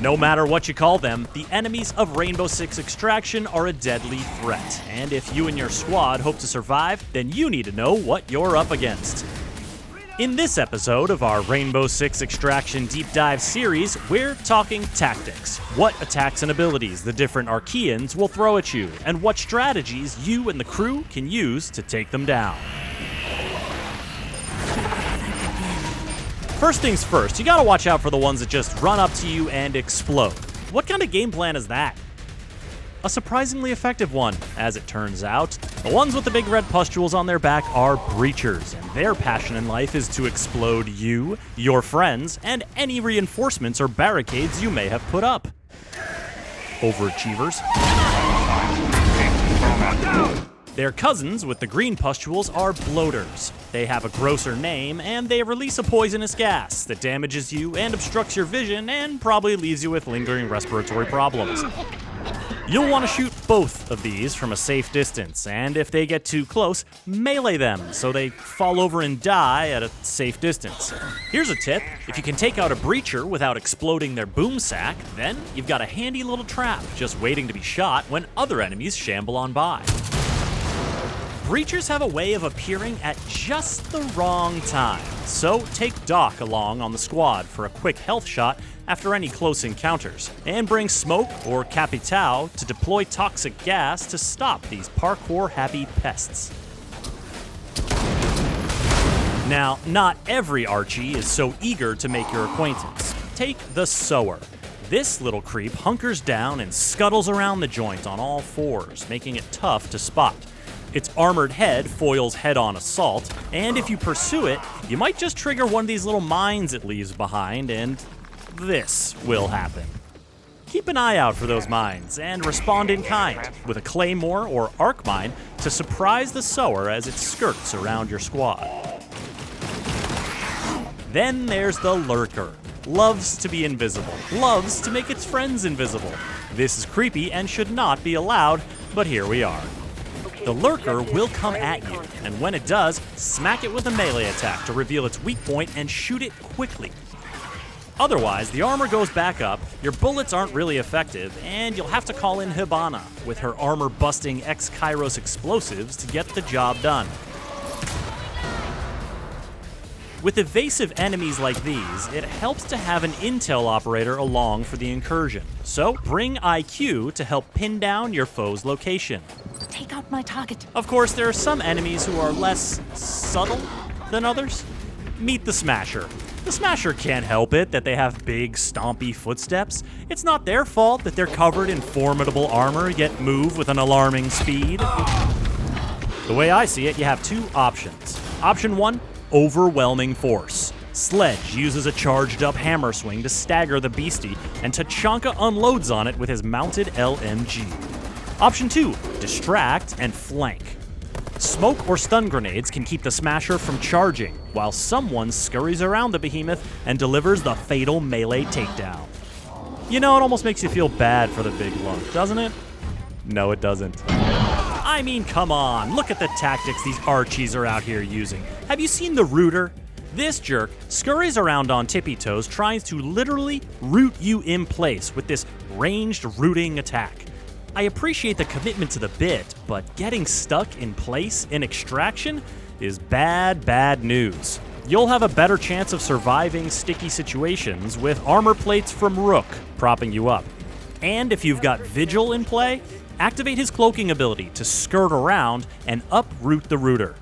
No matter what you call them, the enemies of Rainbow Six Extraction are a deadly threat, and if you and your squad hope to survive, then you need to know what you're up against. In this episode of our Rainbow Six Extraction Deep Dive series, we're talking tactics. What attacks and abilities the different Archæans will throw at you, and what strategies you and the crew can use to take them down. First things first, you gotta watch out for the ones that just run up to you and explode. What kind of game plan is that? A surprisingly effective one, as it turns out. The ones with the big red pustules on their back are breachers, and their passion in life is to explode you, your friends, and any reinforcements or barricades you may have put up. Overachievers. Their cousins with the green pustules are bloaters. They have a grosser name, and they release a poisonous gas that damages you and obstructs your vision and probably leaves you with lingering respiratory problems. You'll want to shoot both of these from a safe distance, and if they get too close, melee them so they fall over and die at a safe distance. Here's a tip: if you can take out a breacher without exploding their boom sack, then you've got a handy little trap just waiting to be shot when other enemies shamble on by. Breachers have a way of appearing at just the wrong time, so take Doc along on the squad for a quick health shot after any close encounters, and bring Smoke or Capitao to deploy toxic gas to stop these parkour-happy pests. Now, not every Archie is so eager to make your acquaintance. Take the Sower. This little creep hunkers down and scuttles around the joint on all fours, making it tough to spot. Its armored head foils head-on assault, and if you pursue it, you might just trigger one of these little mines it leaves behind, and this will happen. Keep an eye out for those mines, and respond in kind, with a claymore or arc mine to surprise the Sower as it skirts around your squad. Then there's the Lurker. Loves to be invisible, loves to make its friends invisible. This is creepy and should not be allowed, but here we are. The Lurker will come at you, and when it does, smack it with a melee attack to reveal its weak point and shoot it quickly. Otherwise, the armor goes back up, your bullets aren't really effective, and you'll have to call in Hibana with her armor-busting X-Kairos explosives to get the job done. With evasive enemies like these, it helps to have an intel operator along for the incursion, so bring IQ to help pin down your foe's location. Take out my target. Of course, there are some enemies who are less subtle than others. Meet the Smasher. The Smasher can't help it that they have big, stompy footsteps. It's not their fault that they're covered in formidable armor, yet move with an alarming speed. The way I see it, you have two options. Option 1, overwhelming force. Sledge uses a charged-up hammer swing to stagger the beastie, and Tachanka unloads on it with his mounted LMG. Option 2, distract and flank. Smoke or stun grenades can keep the Smasher from charging, while someone scurries around the behemoth and delivers the fatal melee takedown. You know, it almost makes you feel bad for the big lunk, doesn't it? No, it doesn't. I mean, come on, look at the tactics these Archies are out here using. Have you seen the Rooter? This jerk scurries around on tippy toes, trying to literally root you in place with this ranged rooting attack. I appreciate the commitment to the bit, but getting stuck in place in Extraction is bad news. You'll have a better chance of surviving sticky situations with armor plates from Rook propping you up. And if you've got Vigil in play, activate his cloaking ability to skirt around and uproot the Rooter.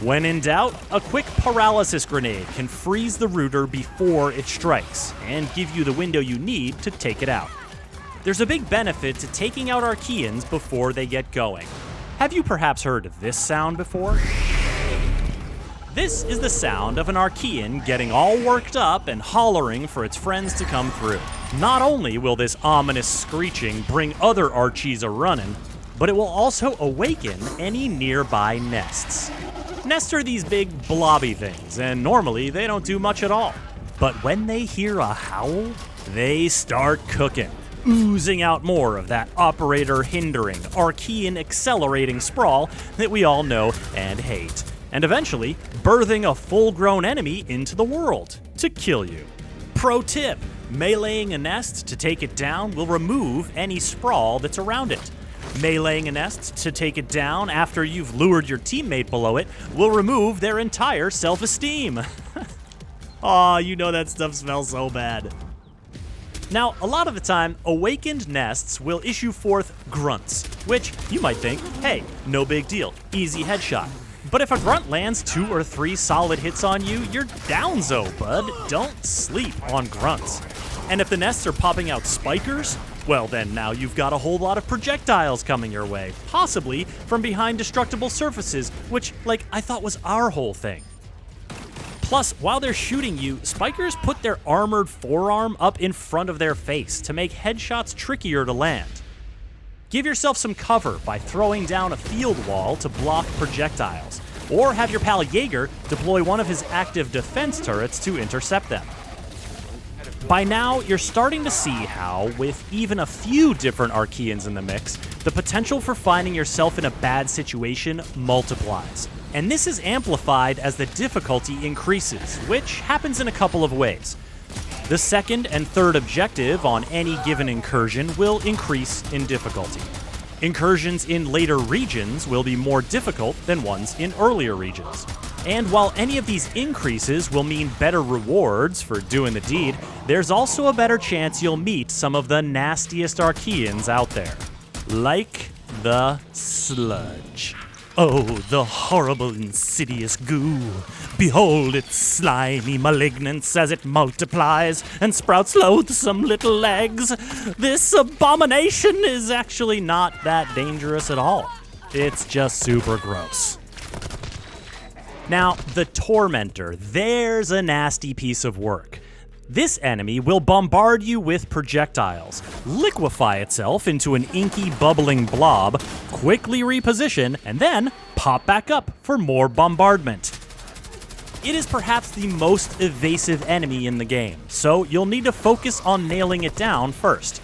When in doubt, a quick paralysis grenade can freeze the Rooter before it strikes and give you the window you need to take it out. There's a big benefit to taking out Archæans before they get going. Have you perhaps heard this sound before? This is the sound of an Archæan getting all worked up and hollering for its friends to come through. Not only will this ominous screeching bring other Archies a-running, but it will also awaken any nearby nests. Nests are these big blobby things, and normally they don't do much at all. But when they hear a howl, they start cooking, oozing out more of that operator-hindering, Archæan accelerating sprawl that we all know and hate, and eventually birthing a full-grown enemy into the world to kill you. Pro tip: Meleeing a nest to take it down will remove any sprawl that's around it. Meleeing a nest to take it down after you've lured your teammate below it will remove their entire self-esteem. Aw, you know that stuff smells so bad. Now, a lot of the time, awakened nests will issue forth grunts, which you might think, hey, no big deal, easy headshot. But if a grunt lands 2 or 3 solid hits on you, you're downzo, bud. Don't sleep on grunts. And if the nests are popping out spikers, well then now you've got a whole lot of projectiles coming your way, possibly from behind destructible surfaces, which, I thought was our whole thing. Plus, while they're shooting you, spikers put their armored forearm up in front of their face to make headshots trickier to land. Give yourself some cover by throwing down a field wall to block projectiles, or have your pal Jaeger deploy one of his active defense turrets to intercept them. By now, you're starting to see how, with even a few different Archæans in the mix, the potential for finding yourself in a bad situation multiplies. And this is amplified as the difficulty increases, which happens in a couple of ways. The second and third objective on any given incursion will increase in difficulty. Incursions in later regions will be more difficult than ones in earlier regions. And while any of these increases will mean better rewards for doing the deed, there's also a better chance you'll meet some of the nastiest Archæans out there. Like the sludge. Oh, the horrible, insidious goo. Behold its slimy malignance as it multiplies and sprouts loathsome little legs. This abomination is actually not that dangerous at all. It's just super gross. Now, the Tormentor, there's a nasty piece of work. This enemy will bombard you with projectiles, liquefy itself into an inky, bubbling blob, quickly reposition, and then pop back up for more bombardment. It is perhaps the most evasive enemy in the game, so you'll need to focus on nailing it down first.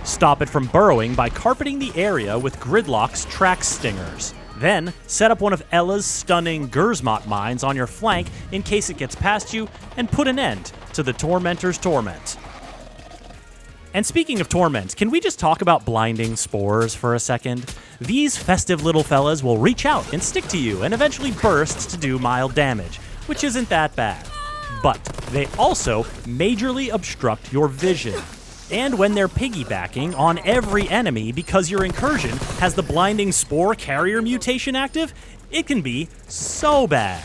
Stop it from burrowing by carpeting the area with Gridlock's track stingers. Then, set up one of Ella's stunning Gersmot mines on your flank in case it gets past you, and put an end to the Tormentor's torment. And speaking of torment, can we just talk about blinding spores for a second? These festive little fellas will reach out and stick to you and eventually burst to do mild damage, which isn't that bad. But they also majorly obstruct your vision. And when they're piggybacking on every enemy because your incursion has the blinding spore carrier mutation active, it can be so bad.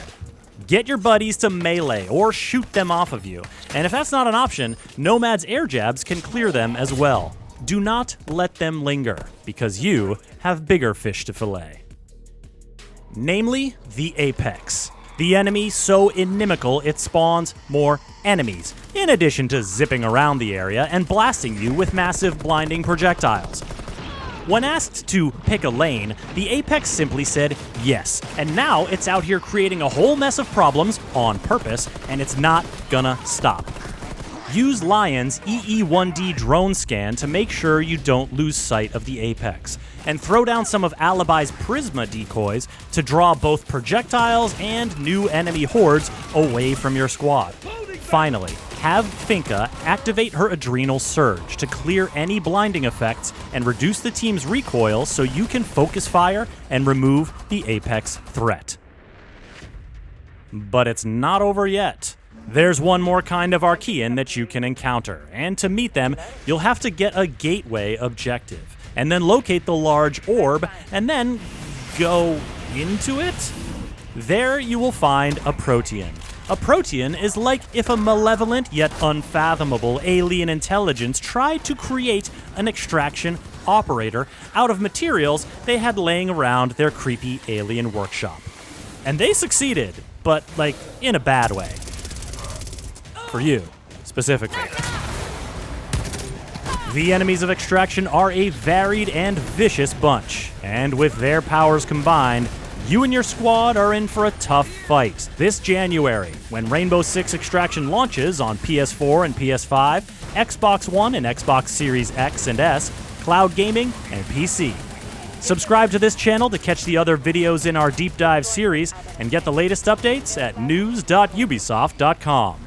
Get your buddies to melee or shoot them off of you. And if that's not an option, Nomad's air jabs can clear them as well. Do not let them linger, because you have bigger fish to fillet. Namely, the Apex. The enemy so inimical it spawns more enemies, in addition to zipping around the area and blasting you with massive blinding projectiles. When asked to pick a lane, the Apex simply said yes, and now it's out here creating a whole mess of problems on purpose, and it's not gonna stop. Use Lion's EE1D drone scan to make sure you don't lose sight of the Apex, and throw down some of Alibi's Prisma decoys to draw both projectiles and new enemy hordes away from your squad. Finally, have Finka activate her Adrenal Surge to clear any blinding effects and reduce the team's recoil so you can focus fire and remove the Apex threat. But it's not over yet. There's one more kind of Archæan that you can encounter, and to meet them, you'll have to get a gateway objective, and then locate the large orb, and then go into it? There you will find a Protean. A Protean is like if a malevolent yet unfathomable alien intelligence tried to create an extraction operator out of materials they had laying around their creepy alien workshop. And they succeeded, but in a bad way. For you, specifically. The enemies of Extraction are a varied and vicious bunch, and with their powers combined, you and your squad are in for a tough fight this January when Rainbow Six Extraction launches on PS4 and PS5, Xbox One and Xbox Series X and S, cloud gaming, and PC. Subscribe to this channel to catch the other videos in our deep dive series and get the latest updates at news.ubisoft.com.